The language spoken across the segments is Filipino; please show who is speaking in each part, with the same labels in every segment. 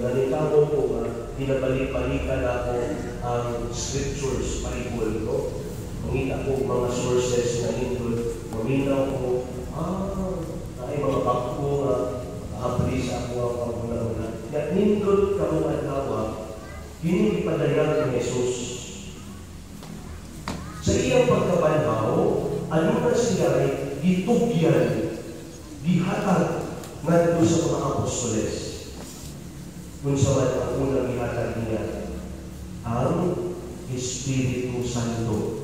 Speaker 1: Nanikawon ko nga, ginabalik-balikan ako ang scriptures, Bible ko. Mangita ko mga sources na ito, maminaw ko, ay mga bakko nga, hapli sa ako ang pagmula-mula. Kaya nindot ka mga tawa, yun ipadayag ni Jesus. Sa iyang pagkabanhaw, ano na siya ay gitugyan, gihatag nandito sa mga apostoles. Kung sa ang unang gihatag niya, ang Espiritu Santo.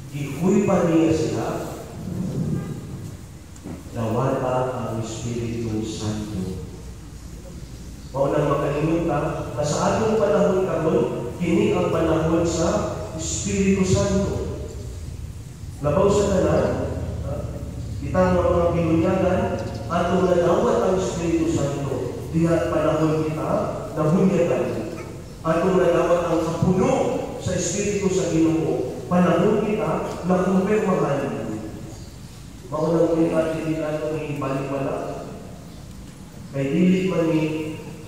Speaker 1: Gihuy pa niya sila, nawala ang Espiritu Santo. Maunang makalimutan na sa atong panahon karon, kini ang panahon sa Espiritu Santo. Labaw sa tanan, kita nga mga binunyagan, atong nadawat ang Espiritu Santo. Diha panahon kita, nahunyagan. Atong nadawat ang kapuno sa Espiritu sa Ginoo. Panahon kita, nakumpirmahan. Maunang ulit hindi nato ni balik-wala. Kay dili man ni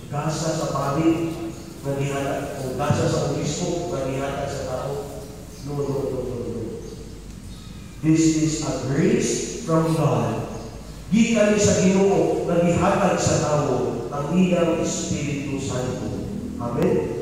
Speaker 1: gasa sa parit na gihatag o gasa sa obispo na gihatag sa tao. No. This is a grace from God. Gikan sa Ginoo na gihatag sa tao ang iyang Espiritu Santo. Amen.